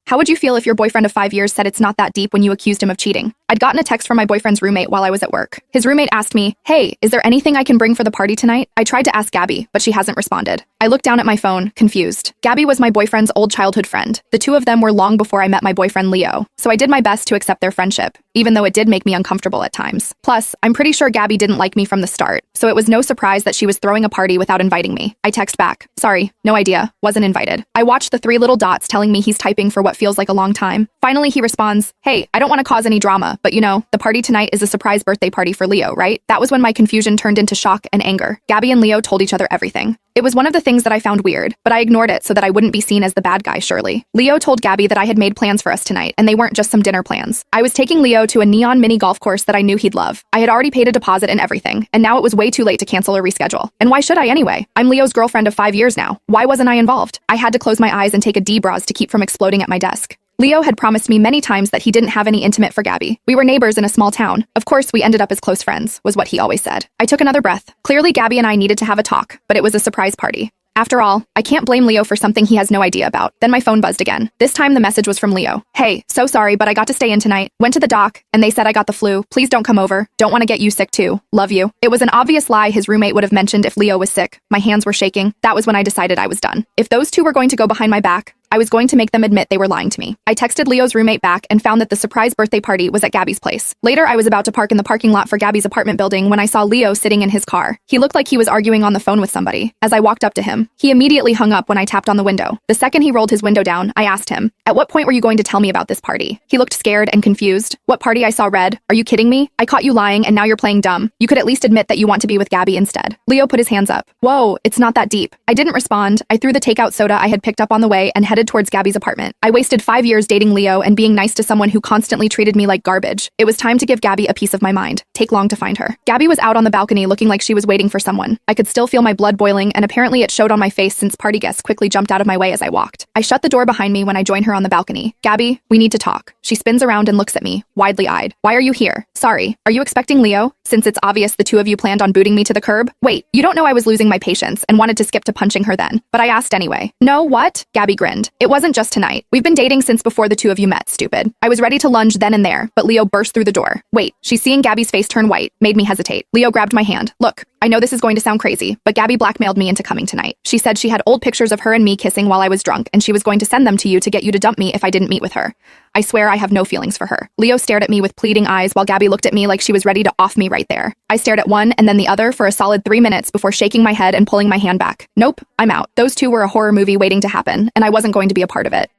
How would you feel if your boyfriend of 5 years said it's not that deep when you accused him of cheating? I'd gotten a text from my boyfriend's roommate while I was at work. His roommate asked me, "Hey, is there anything I can bring for the party tonight?" I tried to ask Gabby, but she hasn't responded. I looked down at my phone, confused. Gabby was my boyfriend's old childhood friend. The two of them were long before I met my boyfriend Leo, so I did my best to accept their friendship, even though it did make me uncomfortable at times. Plus, I'm pretty sure Gabby didn't like me from the start, so it was no surprise that she was throwing a party without inviting me. I text back, "Sorry, no idea, wasn't invited." I watched the 3 little dots telling me he's typing for what feels like a long time. Finally, he responds, "Hey, I don't want to cause any drama, but you know, the party tonight is a surprise birthday party for Leo, right?" That was when my confusion turned into shock and anger. Gabby and Leo told each other everything. It was one of the things that I found weird, but I ignored it so that I wouldn't be seen as the bad guy, surely. Leo told Gabby that I had made plans for us tonight, and they weren't just some dinner plans. I was taking Leo to a neon mini golf course that I knew he'd love. I had already paid a deposit and everything, and now it was way too late to cancel or reschedule. And why should I anyway? I'm Leo's girlfriend of 5 years now. Why wasn't I involved? I had to close my eyes and take a D-bras to keep from exploding at my desk. Leo had promised me many times that he didn't have any intimate for Gabby. We were neighbors in a small town. Of course, we ended up as close friends, was what he always said. I took another breath. Clearly, Gabby and I needed to have a talk, but it was a surprise party. After all, I can't blame Leo for something he has no idea about. Then my phone buzzed again. This time the message was from Leo. "Hey, so sorry, but I got to stay in tonight. Went to the doc, and they said I got the flu. Please don't come over. Don't want to get you sick too. Love you." It was an obvious lie his roommate would have mentioned if Leo was sick. My hands were shaking. That was when I decided I was done. If those two were going to go behind my back, I was going to make them admit they were lying to me. I texted Leo's roommate back and found that the surprise birthday party was at Gabby's place. Later, I was about to park in the parking lot for Gabby's apartment building when I saw Leo sitting in his car. He looked like he was arguing on the phone with somebody. As I walked up to him, he immediately hung up when I tapped on the window. The second he rolled his window down, I asked him, "At what point were you going to tell me about this party?" He looked scared and confused. "What party? I saw red. Are you kidding me? I caught you lying and now you're playing dumb. You could at least admit that you want to be with Gabby instead." Leo put his hands up. "Whoa, it's not that deep." I didn't respond. I threw the takeout soda I had picked up on the way and headed towards Gabby's apartment. I wasted 5 years dating Leo and being nice to someone who constantly treated me like garbage. It was time to give Gabby a piece of my mind. Take long to find her. Gabby was out on the balcony looking like she was waiting for someone. I could still feel my blood boiling, and apparently it showed on my face since party guests quickly jumped out of my way as I walked. I shut the door behind me when I joined her on the balcony. "Gabby, we need to talk." She spins around and looks at me, widely eyed. "Why are you here?" "Sorry, are you expecting Leo? Since it's obvious the two of you planned on booting me to the curb?" "Wait, you don't know I was losing my patience and wanted to skip to punching her then, but I asked anyway." "No, what?" Gabby grinned. "It wasn't just tonight. We've been dating since before the two of you met, stupid." I was ready to lunge then and there, but Leo burst through the door. Wait, she's seeing Gabby's face turn white, made me hesitate. Leo grabbed my hand. "Look, I know this is going to sound crazy, but Gabby blackmailed me into coming tonight. She said she had old pictures of her and me kissing while I was drunk, and she was going to send them to you to get you to dump me if I didn't meet with her. I swear I have no feelings for her." Leo stared at me with pleading eyes while Gabby looked at me like she was ready to off me right there. I stared at one and then the other for a solid 3 minutes before shaking my head and pulling my hand back. Nope, I'm out. Those two were a horror movie waiting to happen, and I wasn't going to be a part of it.